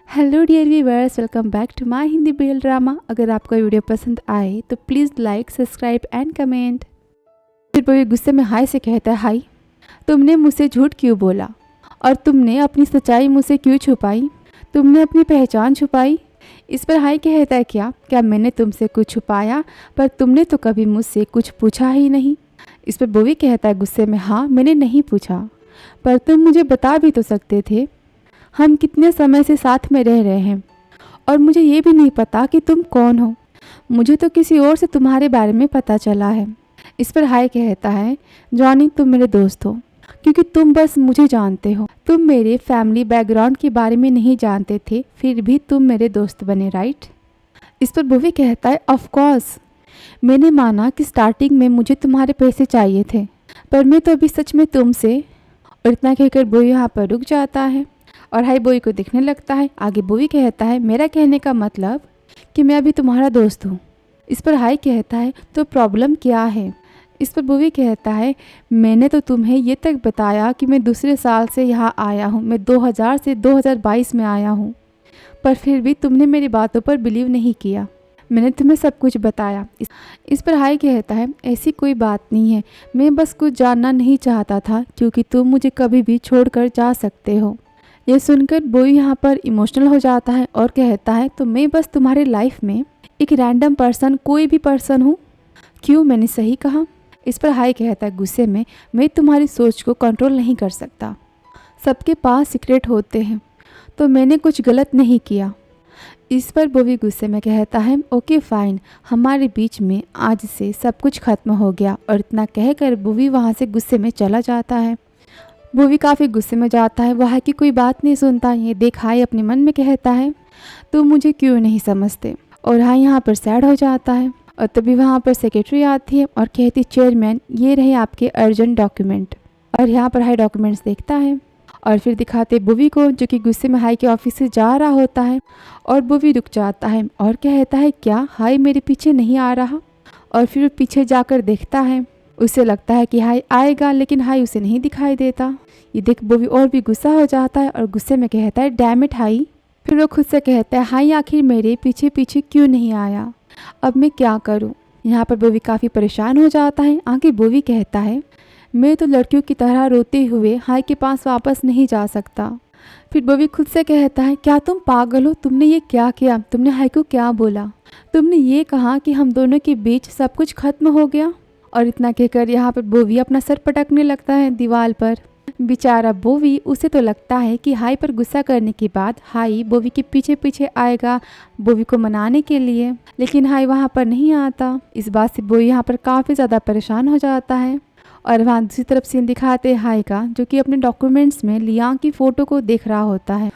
Hello dear viewers, welcome back to my Hindi BL drama. अगर आपको ये वीडियो पसंद आए तो please like, subscribe and comment. फिर वो गुस्से में हाय से कहता है, हाय तुमने मुझसे झूठ क्यों बोला और तुमने अपनी सच्चाई मुझसे क्यों छुपाई? तुमने अपनी पहचान छुपाई। इस पर हाय कहता है, क्या मैंने तुमसे कुछ छुपाया? पर तुमने तो कभी मुझसे कुछ पूछा ही नहीं। इस पर बोवी कहता है गुस्से में, हाँ मैंने नहीं पूछा, पर तुम मुझे बता भी तो सकते थे। हम कितने समय से साथ में रह रहे हैं और मुझे ये भी नहीं पता कि तुम कौन हो। मुझे तो किसी और से तुम्हारे बारे में पता चला है। इस पर हाय कहता है, जॉनी तुम मेरे दोस्त हो क्योंकि तुम बस मुझे जानते हो। तुम मेरे फैमिली बैकग्राउंड के बारे में नहीं जानते थे, फिर भी तुम मेरे दोस्त बने, राइट? इस पर बोवी कहता है, ऑफ कोर्स मैंने माना कि स्टार्टिंग में मुझे तुम्हारे पैसे चाहिए थे, पर मैं तो अभी सच में तुमसे। और इतना कहकर बोवी यहाँ पर रुक जाता है और हाई बोवी को दिखने लगता है। आगे बोवी कहता है, मेरा कहने का मतलब कि मैं अभी तुम्हारा दोस्त हूँ। इस पर हाई कहता है, तो प्रॉब्लम क्या है? इस पर बोवी कहता है, मैंने तो तुम्हें ये तक बताया कि मैं दूसरे साल से यहाँ आया हूँ। मैं 2000 से 2022 में आया हूँ, पर फिर भी तुमने मेरी बातों पर बिलीव नहीं किया। मैंने तुम्हें सब कुछ बताया। इस पर हाई कहता है, ऐसी कोई बात नहीं है, मैं बस कुछ जानना नहीं चाहता था क्योंकि तुम मुझे कभी भी छोड़कर जा सकते हो। यह सुनकर बोई यहाँ पर इमोशनल हो जाता है और कहता है, तो मैं बस तुम्हारे लाइफ में एक रैंडम पर्सन, कोई भी पर्सन हूँ। क्यों, मैंने सही कहा? इस पर हाई कहता है गुस्से में, मैं तुम्हारी सोच को कंट्रोल नहीं कर सकता। सबके पास सीक्रेट होते हैं, तो मैंने कुछ गलत नहीं किया। इस पर बोवी गुस्से में कहता है, ओके फाइन, हमारे बीच में आज से सब कुछ खत्म हो गया। और इतना कहकर बोवी वहाँ से गुस्से में चला जाता है। बोवी काफ़ी गुस्से में जाता है, वह की कोई बात नहीं सुनता। ये देख हाई अपने मन में कहता है, तुम मुझे क्यों नहीं समझते? और हाई यहाँ पर सैड हो जाता है। और तभी वहाँ पर सेक्रेटरी आती है और कहती, चेयरमैन ये रहे आपके अर्जेंट डॉक्यूमेंट। और यहाँ पर हाई डॉक्यूमेंट्स देखता है और फिर दिखाते बोवी को, जो कि गुस्से में हाई के ऑफिस से जा रहा होता है। और बोवी रुक जाता है और कहता है, क्या हाई मेरे पीछे नहीं आ रहा? और फिर पीछे जाकर देखता है, उसे लगता है कि हाई आएगा, लेकिन हाई उसे नहीं दिखाई देता। ये देख बोवी और भी गुस्सा हो जाता है और गुस्से में कहता है, डैम इट हाई। फिर वो खुद से कहता है, हाई आखिर मेरे पीछे पीछे क्यों नहीं आया? अब मैं क्या करूं? यहाँ पर बोवी काफ़ी परेशान हो जाता है। आगे बोवी कहता है, मैं तो लड़कियों की तरह रोते हुए हाई के पास वापस नहीं जा सकता। फिर बोवी खुद से कहता है, क्या तुम पागल हो? तुमने ये क्या किया? तुमने हाई को क्या बोला? तुमने ये कहा कि हम दोनों के बीच सब कुछ खत्म हो गया? और इतना कहकर यहाँ पर बोवी अपना सर पटकने लगता है दीवार पर। बेचारा बोवी, उसे तो लगता है कि हाई पर गुस्सा करने के बाद हाई बोवी के पीछे पीछे आएगा बोवी को मनाने के लिए, लेकिन हाई वहाँ पर नहीं आता। इस बात से बोवी यहाँ पर काफ़ी ज़्यादा परेशान हो जाता है। और वहाँ दूसरी तरफ सीन दिखाते हाई का, जो कि अपने डॉक्यूमेंट्स में लियांग की फ़ोटो को देख रहा होता है।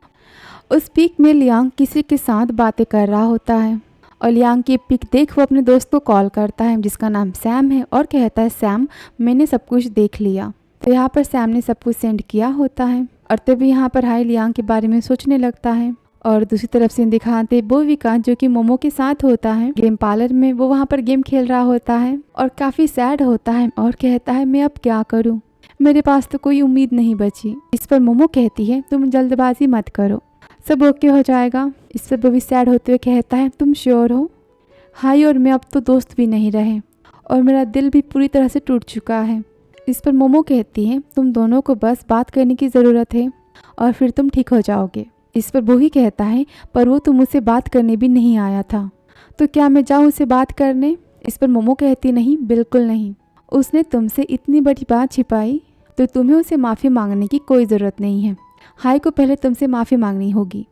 उस पिक में लियांग किसी के साथ बातें कर रहा होता है और लियांग की पिक देख वो अपने दोस्त को कॉल करता है, जिसका नाम सैम है, और कहता है, सैम मैंने सब कुछ देख लिया। तो यहाँ पर सैम ने सब कुछ सेंड किया होता है और तभी यहाँ पर हाई लियांग के बारे में सोचने लगता है। और दूसरी तरफ से दिखाते बोवी का, जो कि मोमो के साथ होता है गेम पार्लर में, वो वहाँ पर गेम खेल रहा होता है और काफ़ी सैड होता है और कहता है, मैं अब क्या करूँ, मेरे पास तो कोई उम्मीद नहीं बची। इस पर मोमो कहती है, तुम जल्दबाजी मत करो, सब ओके हो जाएगा। इस पर बोवी सैड होते हुए कहता है, तुम श्योर हो? हाई और मैं अब तो दोस्त भी नहीं रहे और मेरा दिल भी पूरी तरह से टूट चुका है। इस पर मोमो कहती है, तुम दोनों को बस बात करने की ज़रूरत है और फिर तुम ठीक हो जाओगे। इस पर बोवी कहता है, पर वो तो मुझसे बात करने भी नहीं आया था, तो क्या मैं जाऊँ उसे बात करने? इस पर मोमो कहती, नहीं बिल्कुल नहीं, उसने तुमसे इतनी बड़ी बात छिपाई तो तुम्हें उसे माफ़ी मांगने की कोई ज़रूरत नहीं है। हाई को पहले तुमसे माफ़ी मांगनी होगी।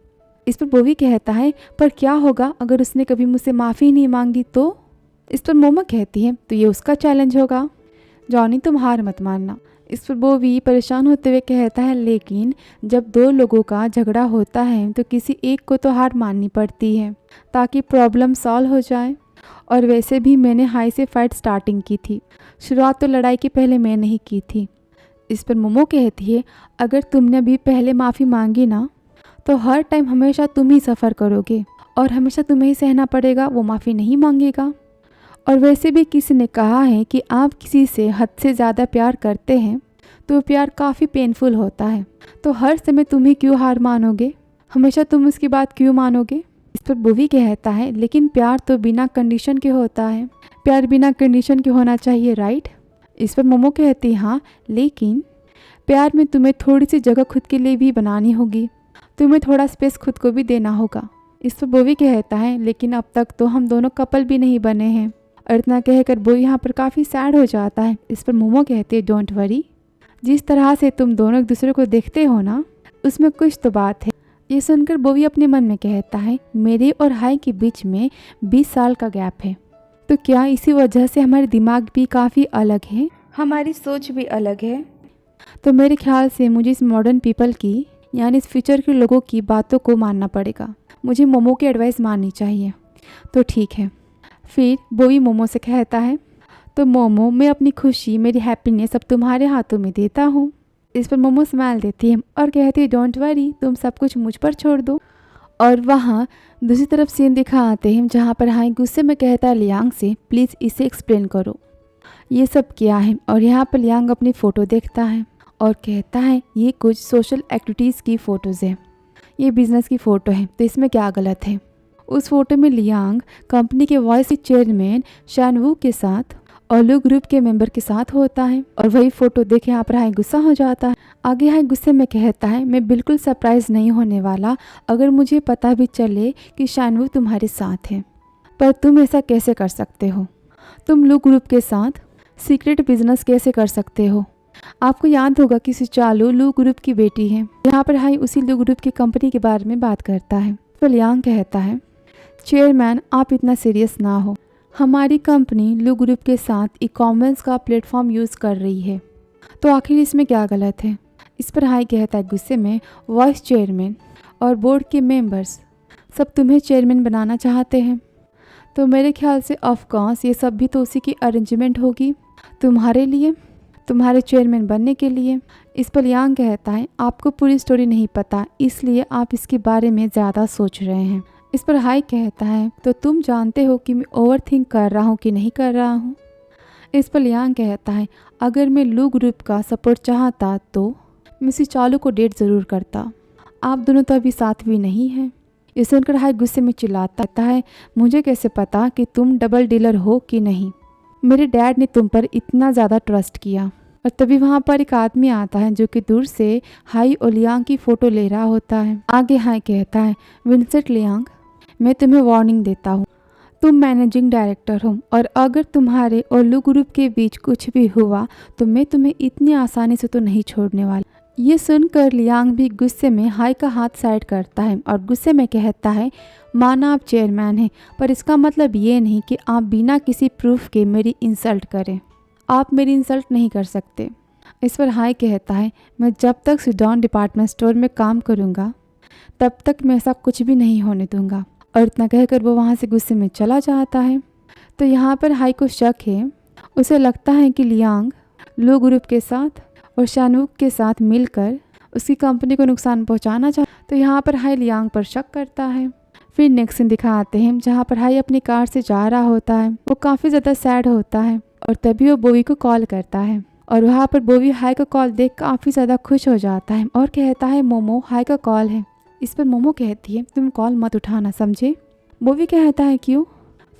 इस पर बोवी कहता है, पर क्या होगा अगर उसने कभी मुझसे माफ़ी नहीं मांगी तो? इस पर मोमो कहती है, तो ये उसका चैलेंज होगा, जॉनी तुम हार मत मानना। इस पर बोवी परेशान होते हुए कहता है, लेकिन जब दो लोगों का झगड़ा होता है तो किसी एक को तो हार माननी पड़ती है ताकि प्रॉब्लम सॉल्व हो जाए। और वैसे भी मैंने हाई से फाइट स्टार्टिंग की थी, शुरुआत तो लड़ाई के पहले मैं नहीं की थी। इस पर मोमो कहती है, अगर तुमने अभी पहले माफ़ी मांगी ना तो हर टाइम हमेशा तुम ही सफ़र करोगे और हमेशा तुम्हें ही सहना पड़ेगा, वो माफ़ी नहीं मांगेगा। और वैसे भी किसी ने कहा है कि आप किसी से हद से ज़्यादा प्यार करते हैं तो प्यार काफ़ी पेनफुल होता है, तो हर समय तुम ही क्यों हार मानोगे? हमेशा तुम उसकी बात क्यों मानोगे? इस पर बोवी कहता है लेकिन प्यार तो बिना कंडीशन के होता है, प्यार बिना कंडीशन के होना चाहिए, राइट? इस पर मोमो कहती हाँ, लेकिन प्यार में तुम्हें थोड़ी सी जगह खुद के लिए भी बनानी होगी, तुम्हें थोड़ा स्पेस खुद को भी देना होगा। इस पर बोवी कहता है लेकिन अब तक तो हम दोनों कपल भी नहीं बने हैं। और इतना कहकर बोवी यहाँ पर काफ़ी सैड हो जाता है। इस पर मोमो कहती है डोंट वरी, जिस तरह से तुम दोनों एक दूसरे को देखते हो ना, उसमें कुछ तो बात है। ये सुनकर बोवी अपने मन में कहता है मेरे और हाई के बीच में 20 साल का गैप है, तो क्या इसी वजह से हमारे दिमाग भी काफ़ी अलग है, हमारी सोच भी अलग है? तो मेरे ख्याल से मुझे इस मॉडर्न पीपल की यानी इस फ्यूचर के लोगों की बातों को मानना पड़ेगा, मुझे मोमो की एडवाइस माननी चाहिए। तो ठीक है। फिर बोवी मोमो से कहता है तो मोमो, मैं अपनी खुशी, मेरी हैप्पीनेस अब तुम्हारे हाथों में देता हूँ। इस पर मोमो स्माइल देती है और कहती है डोंट वरी, तुम सब कुछ मुझ पर छोड़ दो। और वहाँ दूसरी तरफ सीन दिखाते हैं जहाँ पर हाई गुस्से में कहता है लियांग से प्लीज़ इसे एक्सप्लेन करो, ये सब क्या है? और यहाँ पर लियांग अपनी फ़ोटो देखता है और कहता है ये कुछ सोशल एक्टिविटीज़ की फ़ोटोज़ है, ये बिज़नेस की फ़ोटो है, तो इसमें क्या गलत है? उस फोटो में लियांग कंपनी के वाइस चेयरमैन शानवू के साथ और लू ग्रुप के मेंबर के साथ होता है। और वही फोटो देखे यहाँ पर हाई गुस्सा हो जाता है। आगे हाई गुस्से में कहता है मैं बिल्कुल सरप्राइज नहीं होने वाला अगर मुझे पता भी चले कि शानवू तुम्हारे साथ है, पर तुम ऐसा कैसे कर सकते हो? तुम लू ग्रुप के साथ सीक्रेट बिजनेस कैसे कर सकते हो? आपको याद होगा कि सिचालू लू ग्रुप की बेटी है। यहाँ पर हाई उसी लू ग्रुप की कंपनी के बारे में बात करता है। तो लियांग कहता है चेयरमैन आप इतना सीरियस ना हो, हमारी कंपनी लू ग्रुप के साथ ई कॉमर्स का प्लेटफॉर्म यूज़ कर रही है, तो आखिर इसमें क्या गलत है? इस पर हाई कहता है गुस्से में वाइस चेयरमैन और बोर्ड के मेंबर्स सब तुम्हें चेयरमैन बनाना चाहते हैं, तो मेरे ख्याल से ऑफकोर्स ये सब भी तो उसी की अरेंजमेंट होगी तुम्हारे लिए, तुम्हारे चेयरमैन बनने के लिए। इस पर लियांग कहता है आपको पूरी स्टोरी नहीं पता, इसलिए आप इसके बारे में ज़्यादा सोच रहे हैं। इस पर हाई कहता है तो तुम जानते हो कि मैं ओवर थिंक कर रहा हूँ कि नहीं कर रहा हूँ? इस पर लियांग कहता है अगर मैं लू ग्रुप का सपोर्ट चाहता तो मैं सिचालू को डेट ज़रूर करता, आप दोनों तो अभी साथ भी नहीं हैं। ये सुनकर हाई गुस्से में चिल्लाता है मुझे कैसे पता कि तुम डबल डीलर हो कि नहीं? मेरे डैड ने तुम पर इतना ज़्यादा ट्रस्ट किया। और तभी वहाँ पर एक आदमी आता है जो कि दूर से हाई और लियांग की फ़ोटो ले रहा होता है। आगे हाई कहता है विंसेंट लियांग, मैं तुम्हें वार्निंग देता हूँ, तुम मैनेजिंग डायरेक्टर हो और अगर तुम्हारे और लू ग्रुप के बीच कुछ भी हुआ तो मैं तुम्हें इतनी आसानी से तो नहीं छोड़ने वाला। ये सुनकर लियांग भी गुस्से में हाई का हाथ साइड करता है और गुस्से में कहता है माना आप चेयरमैन हैं, पर इसका मतलब ये नहीं कि आप बिना किसी प्रूफ के मेरी इंसल्ट करें, आप मेरी इंसल्ट नहीं कर सकते। इस पर हाई कहता है मैं जब तक सिडॉन डिपार्टमेंट स्टोर में काम करूँगा तब तक मैं ऐसा कुछ भी नहीं होने दूंगा। और इतना कहकर वो वहाँ से गुस्से में चला जाता है। तो यहाँ पर हाई को शक है, उसे लगता है कि लियांग लू ग्रुप के साथ और शानवुक के साथ मिलकर उसकी कंपनी को नुकसान पहुँचाना चाहता। तो यहाँ पर हाई लियांग पर शक करता है। फिर नेक्स्ट सीन दिखाते हैं जहाँ पर हाई अपनी कार से जा रहा होता है, वो काफ़ी ज़्यादा सैड होता है और तभी वो बोवी को कॉल करता है और वहाँ पर बोवी हाई का कॉल देख काफ़ी ज़्यादा खुश हो जाता है और कहता है मोमो हाई का कॉल है। इस पर मोमो कहती है तुम कॉल मत उठाना, समझे? बोवी कहता है क्यों?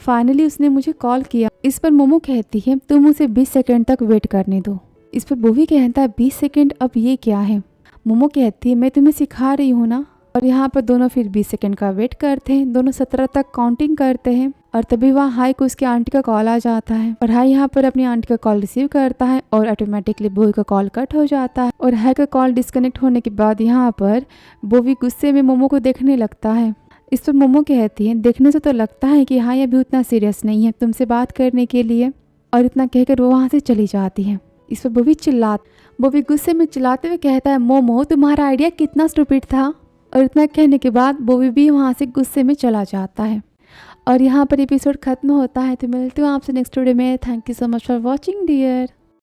फाइनली उसने मुझे कॉल किया। इस पर मोमो कहती है तुम उसे 20 सेकंड तक वेट करने दो। इस पर बोवी कहता है 20 सेकंड, अब ये क्या है? मोमो कहती है मैं तुम्हें सिखा रही हूँ ना। और यहाँ पर दोनों फिर 20 सेकंड का वेट करते हैं, दोनों 17 तक काउंटिंग करते हैं और तभी वहाँ हाई को उसकी आंटी का कॉल आ जाता है और हाई यहाँ पर अपनी आंटी का कॉल रिसीव करता है और ऑटोमेटिकली बोवी का कॉल कट हो जाता है। और हाई का कॉल डिस्कनेक्ट होने के बाद यहाँ पर बोवी गुस्से में मोमो को देखने लगता है। इस पर मोमो कहती है देखने से तो लगता है कि हाई अभी उतना सीरियस नहीं है तुमसे बात करने के लिए, और इतना कहकर वो वहाँ से चली जाती है। इस पर बोवी गुस्से में चिल्लाते हुए कहता है मोमो तुम्हारा आइडिया कितना स्टूपिड था। और इतना कहने के बाद बोवी भी वहाँ से गुस्से में चला जाता है और यहाँ पर एपिसोड खत्म होता है। तो मिलती हूँ आपसे नेक्स्ट वीडियो में। Thank you so much for watching dear.